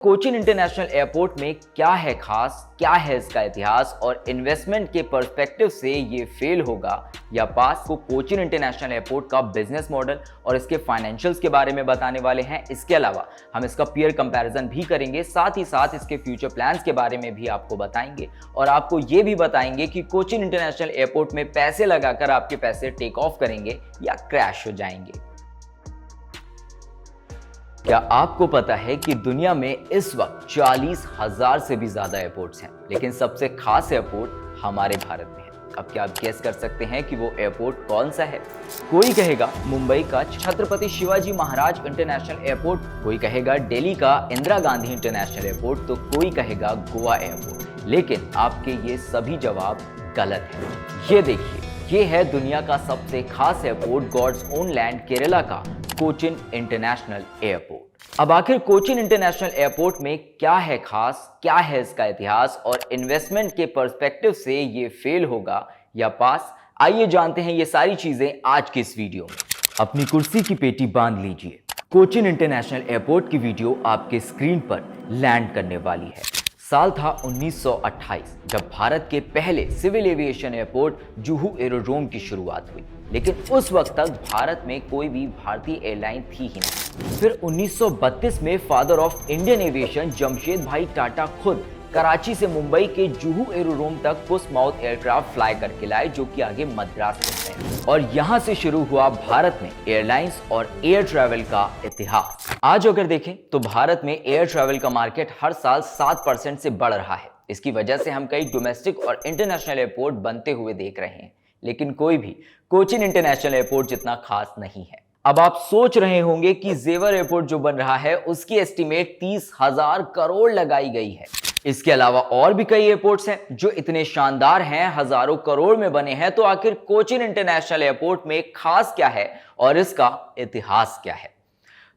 Cochin international airport में क्या है खास, क्या है इसका इतिहास और इन्वेस्टमेंट के पर्सपेक्टिव से ये फेल होगा या पास को कोचीन इंटरनेशनल एयरपोर्ट का बिजनेस मॉडल और इसके फाइनेंशियल्स के बारे में बताने वाले हैं। इसके अलावा हम इसका पीयर कंपैरिजन भी करेंगे, साथ ही साथ इसके फ्यूचर प्लान्स के बारे में भी आपको बताएंगे और आपको ये भी बताएंगे कि कोचीन इंटरनेशनल एयरपोर्ट में पैसे लगाकर आपके पैसे टेक ऑफ करेंगे या क्रैश हो जाएंगे। क्या आपको पता है कि दुनिया में इस वक्त 40,000 से भी ज्यादा एयरपोर्ट्स हैं, लेकिन सबसे खास एयरपोर्ट हमारे भारत में है। अब क्या आप गेस कर सकते हैं कि वो एयरपोर्ट कौन सा है? कोई कहेगा मुंबई का छत्रपति शिवाजी महाराज इंटरनेशनल एयरपोर्ट, कोई कहेगा दिल्ली का इंदिरा गांधी इंटरनेशनल एयरपोर्ट, तो कोई कहेगा गोवा एयरपोर्ट। लेकिन आपके ये सभी जवाब गलत है। ये देखिए, ये है दुनिया का सबसे खास airport, God's own land Kerala का कोचीन इंटरनेशनल एयरपोर्ट। अब आखिर कोचीन इंटरनेशनल एयरपोर्ट में क्या है खास, क्या है इसका इतिहास और इन्वेस्टमेंट के पर्सपेक्टिव से ये फेल होगा या पास? आइए जानते हैं ये सारी चीजें आज की इस वीडियो में। अपनी कुर्सी की पेटी बांध लीजिए, कोचीन इंटरनेशनल एयरपोर्ट की वीडियो आपके स्क्रीन पर लैंड करने वाली है। साल था 1928 जब भारत के पहले civil aviation airport Juhu aerodrome की शुरुआत हुई, लेकिन उस वक्त तक भारत में कोई भी भारतीय एयरलाइन थी ही नहीं। फिर 1932 में father of Indian aviation Jamshed भाई टाटा खुद कराची से मुंबई के जुहू एरोड्रोम तक पुश माउथ एयरक्राफ्ट फ्लाई करके लाए, जो कि आगे मद्रास पहुंचे और यहां से शुरू हुआ भारत में एयरलाइंस और एयर ट्रैवल का इतिहास। आज अगर देखें तो भारत में एयर ट्रैवल का मार्केट हर साल 7% से बढ़ रहा है। इसकी वजह से हम कई डोमेस्टिक और इंटरनेशनल एयरपोर्ट बनते हुए देख रहे हैं, लेकिन कोई भी कोचीन इंटरनेशनल एयरपोर्ट जितना खास नहीं है। अब आप सोच रहे होंगे कि जेवर एयरपोर्ट जो बन रहा है उसकी एस्टीमेट 30,000 करोड़ लगाई गई है। इसके अलावा और भी कई एयरपोर्ट्स हैं जो इतने शानदार हैं, हजारों करोड़ में बने हैं। तो आखिर कोचीन इंटरनेशनल एयरपोर्ट में खास क्या है और इसका इतिहास क्या है?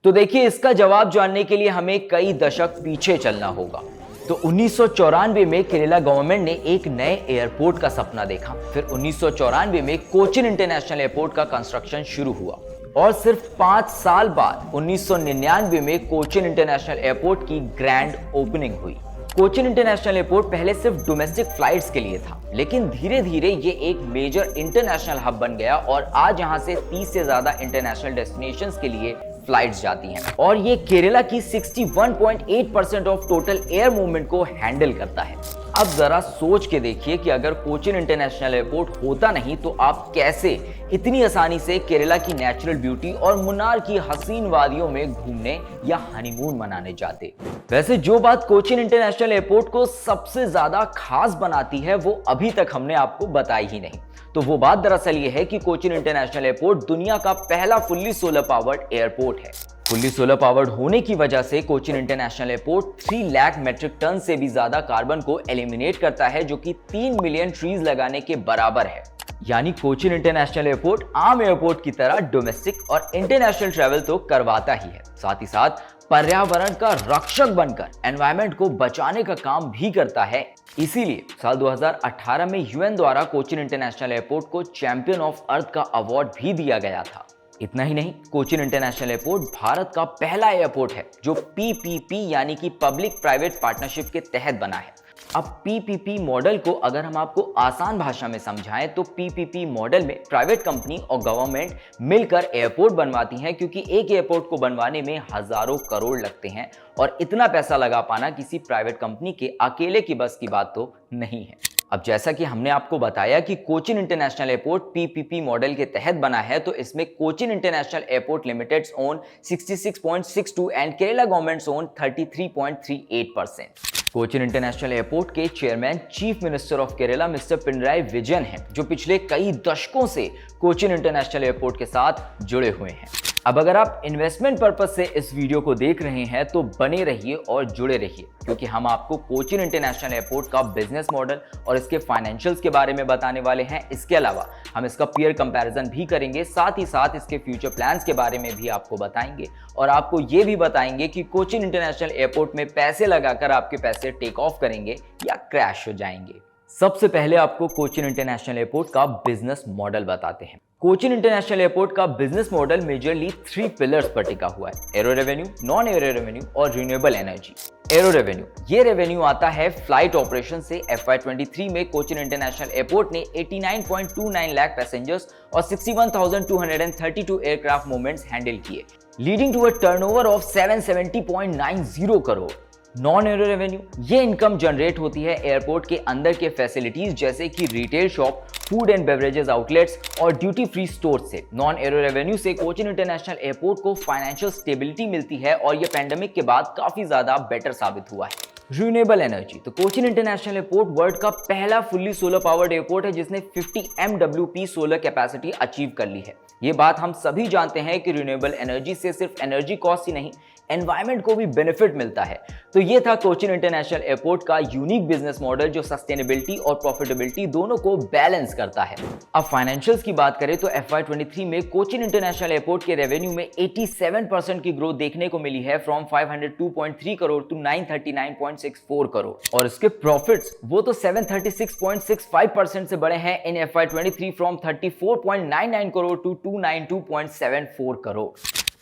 तो देखिए, इसका जवाब जानने के लिए हमें कई दशक पीछे चलना होगा। तो 1994 में केरला गवर्नमेंट ने एक नए एयरपोर्ट का सपना देखा। फिर 1994 में कोचीन इंटरनेशनल एयरपोर्ट का कंस्ट्रक्शन शुरू हुआ और सिर्फ 5 साल बाद 1999 में कोचीन इंटरनेशनल एयरपोर्ट की ग्रैंड ओपनिंग हुई। कोचीन इंटरनेशनल एयरपोर्ट पहले सिर्फ डोमेस्टिक फ्लाइट्स के लिए था, लेकिन धीरे धीरे ये एक मेजर इंटरनेशनल हब बन गया और आज यहां से 30 से ज्यादा इंटरनेशनल डेस्टिनेशंस के लिए फ्लाइट्स जाती हैं और ये केरला की 61.8% ऑफ टोटल एयर मूवमेंट को हैंडल करता है। अब जरा सोच के देखिए कि अगर कोचीन इंटरनेशनल एयरपोर्ट होता नहीं तो आप कैसे इतनी आसानी से केरला की नेचुरल ब्यूटी और मुन्नार की हसीन वादियों में घूमने या हनीमून मनाने जाते। वैसे जो बात कोचीन इंटरनेशनल एयरपोर्ट को सबसे ज्यादा खास बनाती है वो अभी तक हमने आपको बताई ही नहीं। तो वो बात दरअसल ये है कि कोचीन इंटरनेशनल एयरपोर्ट दुनिया का पहला फुल्ली सोलर पावर्ड एयरपोर्ट है। फुल्ली सोलर पावर्ड होने की वजह से Cochin international airport 3 lakh metric ton से भी ज्यादा कार्बन को एलिमिनेट करता है, जो कि 3 मिलियन ट्रीज लगाने के बराबर है। यानी कोचीन इंटरनेशनल एयरपोर्ट आम एयरपोर्ट की तरह डोमेस्टिक और इंटरनेशनल ट्रैवल तो करवाता ही है, साथ ही साथ पर्यावरण का रक्षक बनकर एनवायरनमेंट को बचाने का काम भी करता है। इसीलिए साल 2018 में यूएन द्वारा कोचीन इंटरनेशनल एयरपोर्ट को चैंपियन ऑफ अर्थ का अवार्ड भी दिया गया था। इतना ही नहीं, कोचीन इंटरनेशनल एयरपोर्ट भारत का पहला एयरपोर्ट है जो पीपीपी यानी कि पब्लिक प्राइवेट पार्टनरशिप के तहत बना है। अब पीपीपी मॉडल को अगर हम आपको आसान भाषा में समझाएं तो पीपीपी मॉडल में प्राइवेट कंपनी और गवर्नमेंट मिलकर एयरपोर्ट बनवाती हैं, क्योंकि एक एयरपोर्ट को बनवाने में हजारों करोड़ लगते हैं और इतना पैसा लगा पाना किसी प्राइवेट कंपनी के अकेले की बस की बात तो नहीं है। अब जैसा कि हमने आपको बताया कि Cochin international airport PPP model के तहत बना है, तो इसमें Cochin international airport limited own 66.62 and Kerala government own 33.38%। Cochin international airport के chairman chief minister of Kerala mister Pinarayi Vijayan हैं, जो पिछले कई दशकों से कोचीन इंटरनेशनल एयरपोर्ट के साथ जुड़े हुए हैं। अब अगर आप इन्वेस्टमेंट पर्पस से इस वीडियो को देख रहे हैं तो बने रहिए और जुड़े रहिए, क्योंकि हम आपको कोचीन इंटरनेशनल एयरपोर्ट का बिजनेस मॉडल और इसके फाइनेंशियल्स के बारे में बताने वाले हैं। इसके अलावा हम इसका पीयर कंपैरिजन भी करेंगे, साथ ही साथ इसके फ्यूचर प्लान्स के बारे में भी आपको बताएंगे और आपको ये भी बताएंगे कि कोचीन इंटरनेशनल एयरपोर्ट में पैसे लगाकर आपके पैसे टेक ऑफ करेंगे या क्रैश हो जाएंगे। सबसे पहले आपको कोचीन इंटरनेशनल एयरपोर्ट का बिजनेस मॉडल बताते हैं। कोचीन इंटरनेशनल एयरपोर्ट का बिजनेस मॉडल मेजरली 3 पिलर्स पर टिका हुआ है: arrow revenue, non aero revenue और रिन्यूएबल एनर्जी। एरो रेवेन्यू, ये रेवेन्यू आता है फ्लाइट ऑपरेशन से। FY23 में कोचिन इंटरनेशनल एयरपोर्ट ने 89.29 लाख पैसेंजर्स और 61,232 एयरक्राफ्ट मूवमेंट्स हैंडल किए, leading to a turnover of 770.90 crore. Non aero revenue, ये इनकम जनरेट होती है एयरपोर्ट के अंदर के फैसिलिटीज जैसे कि retail shop, food and beverages outlets और ड्यूटी फ्री स्टोर से। नॉन एरो रेवेन्यू से कोचिन इंटरनेशनल एयरपोर्ट को फाइनेंशियल स्टेबिलिटी मिलती है और ये पैंडेमिक के बाद काफी ज्यादा बेटर साबित हुआ है। रिन्यूएबल एनर्जी, तो कोचिन इंटरनेशनल एयरपोर्ट वर्ल्ड का पहला फुल्ली सोलर पावर्ड एयरपोर्ट है जिसने 50 MWP सोलर कैपेसिटी अचीव कर ली है। ये बात हम सभी जानते हैं कि रिन्यूएबल एनर्जी से सिर्फ एनर्जी कॉस्ट ही नहीं, एनवायरमेंट को भी बेनिफिट मिलता है। तो ये था कोचिन इंटरनेशनल एयरपोर्ट का यूनिक बिजनेस मॉडल जो सस्टेनेबिलिटी और प्रॉफिटेबिलिटी दोनों को बैलेंस करता है। अब फाइनेंशियल्स की बात करें तो FY23 में कोचिन इंटरनेशनल एयरपोर्ट के रेवेन्यू में 87% की ग्रोथ देखने को मिली है, फ्रॉम 502.3 करोड़ टू 939.64 करोड़। और इसके प्रॉफिट्स वो तो 736.65% से बढ़े हैं in FY23, from 34.99 crore to 292.74 crore.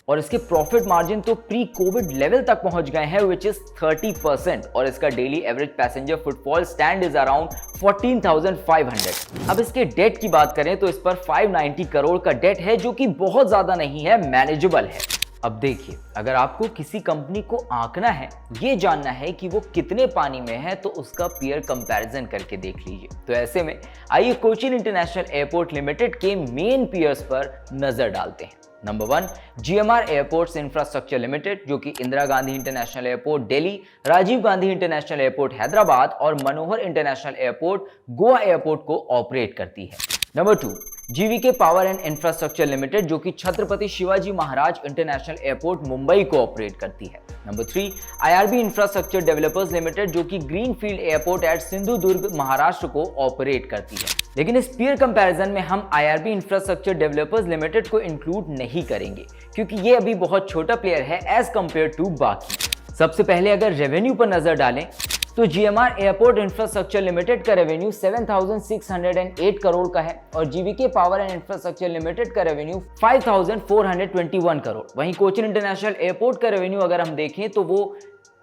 और इसके प्रॉफिट मार्जिन तो प्री कोविड लेवल तक पहुंच गए हैं, विच इज 30%। और इसका daily average passenger footfall stand is around 14,500। अब इसके डेट की बात करें तो इस पर 590 करोड़ का डेट है, जो कि बहुत ज्यादा नहीं है, मैनेजेबल है। अब देखिए, अगर आपको किसी कंपनी को आंकना है, ये जानना है कि वो कितने पानी में है, तो उसका पीयर कंपैरिजन करके देख लीजिए। तो ऐसे में आइए कोचिन इंटरनेशनल एयरपोर्ट लिमिटेड के मेन पीयर्स पर नजर डालते हैं। Number 1, GMR airports infrastructure limited, जो कि Indira Gandhi international airport Delhi, Rajiv Gandhi international airport Hyderabad और Manohar international airport Goa airport को ऑपरेट करती है। Number 2, GVK power and infrastructure limited, जो कि छत्रपति शिवाजी महाराज इंटरनेशनल एयरपोर्ट मुंबई को ऑपरेट करती है। Number 3, IRB infrastructure developers limited, जो कि greenfield airport at Sindhudurg Maharashtra को ऑपरेट करती है। लेकिन इस पीयर कंपैरिजन में हम IRB इंफ्रास्ट्रक्चर डेवलपर्स लिमिटेड को इंक्लूड नहीं करेंगे, क्योंकि ये अभी बहुत छोटा प्लेयर है एज कंपेयर टू बाकी। सबसे पहले अगर रेवेन्यू पर नजर डालें तो GMR एयरपोर्ट इंफ्रास्ट्रक्चर लिमिटेड का रेवेन्यू 7,608 करोड़ का है और GVK power and infrastructure limited का रेवेन्यू 5,421 करोड़। वहीं कोचिन इंटरनेशनल एयरपोर्ट का रेवेन्यू अगर हम देखें तो वो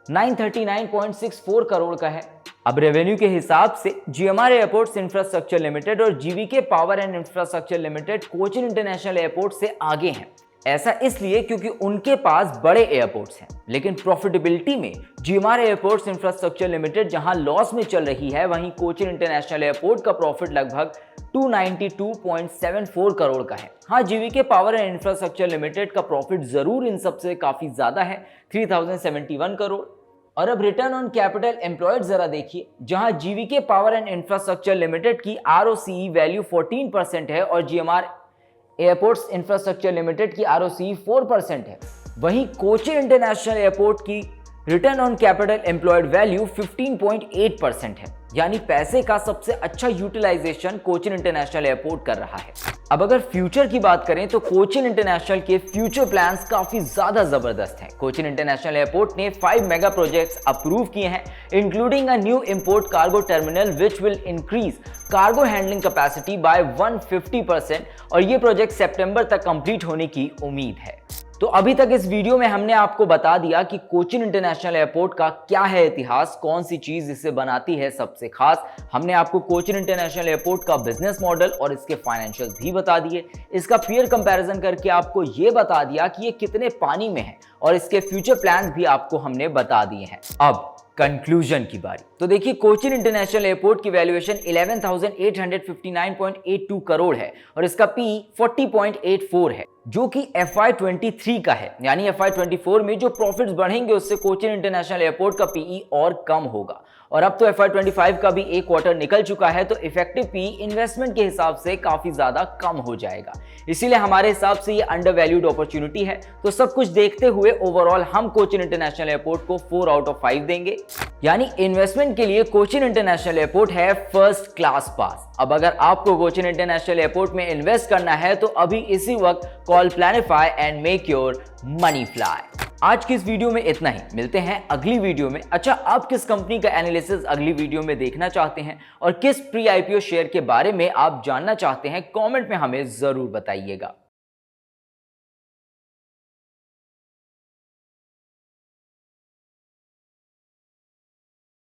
939.64 करोड़ का है। अब रेवेन्यू के हिसाब से GMR एयरपोर्ट्स इंफ्रास्ट्रक्चर लिमिटेड और GVK power and infrastructure limited Cochin international airport से आगे हैं। ऐसा इसलिए क्योंकि उनके पास बड़े एयरपोर्ट्स हैं, लेकिन प्रॉफिटेबिलिटी में GMR एयरपोर्ट्स इंफ्रास्ट्रक्चर लिमिटेड जहां लॉस में चल रही है, वहीं कोचिन इंटरनेशनल एयरपोर्ट का प्रॉफिट लगभग 292.74 करोड़ का है। हाँ, GVK power and infrastructure limited का प्रॉफिट जरूर इन सबसे काफी ज्यादा है, 3,071 करोड़। और अब रिटर्न ऑन कैपिटल एम्प्लॉयड जरा देखिए, जहां GVK power and infrastructure limited की ROCE वैल्यू 14% है और GMR एयरपोर्ट्स इंफ्रास्ट्रक्चर लिमिटेड की ROCE 4% है। वहीं कोचिन इंटरनेशनल एयरपोर्ट की return on capital employed value 15.8% है, यानी पैसे का सबसे अच्छा यूटिलाइजेशन कोचिन इंटरनेशनल एयरपोर्ट कर रहा है। अब अगर फ्यूचर की बात करें तो कोचिन इंटरनेशनल के फ्यूचर प्लान्स काफी ज्यादा जबरदस्त हैं। कोचिन इंटरनेशनल एयरपोर्ट ने 5 मेगा प्रोजेक्ट्स अप्रूव किए हैं, including a new import cargo terminal which will increase cargo handling capacity by 150% और ये प्रोजेक्ट सितंबर तक कंप्लीट होने की उम्मीद है। तो अभी तक इस वीडियो में हमने आपको बता दिया कि कोचिन इंटरनेशनल एयरपोर्ट का क्या है इतिहास, कौन सी चीज इसे बनाती है सबसे खास। हमने आपको कोचिन इंटरनेशनल एयरपोर्ट का बिजनेस मॉडल और इसके फाइनेंशियल्स भी बता दिए। इसका पीयर कंपैरिजन करके आपको ये बता दिया कि ये कितने पानी में है और इसके फ्यूचर प्लान्स भी आपको हमने बता दिए हैं। अब कंक्लूजन की बारी। तो देखिए, कोचिन इंटरनेशनल एयरपोर्ट की वैल्यूएशन 11,859.82 करोड़ है और इसका P 40.84 है, जो कि FY23 का है। यानी FY24 में जो प्रॉफिट्स बढ़ेंगे उससे कोचिन इंटरनेशनल एयरपोर्ट का PE और कम होगा। और अब तो FY25 का भी एक क्वार्टर निकल चुका है, तो इफेक्टिव PE इन्वेस्टमेंट के हिसाब से काफी ज्यादा कम हो जाएगा। इसीलिए हमारे हिसाब से ये अंडर वैल्यूड अपॉर्चुनिटी है। तो सब कुछ देखते हुए ओवरऑल हम कोचिन इंटरनेशनल एयरपोर्ट को 4 आउट ऑफ 5 देंगे। यानी इन्वेस्टमेंट के लिए कोचिन इंटरनेशनल एयरपोर्ट है फर्स्ट क्लास पास। अब अगर आपको कोचिन इंटरनेशनल एयरपोर्ट में इन्वेस्ट करना है तो अभी इसी वक्त call Planify and make your money fly. आज की इस वीडियो में इतना ही, मिलते हैं अगली वीडियो में। अच्छा, आप किस कंपनी का एनालिसिस अगली वीडियो में देखना चाहते हैं और किस प्री IPO शेयर के बारे में आप जानना चाहते हैं, कमेंट में हमें जरूर बताइएगा।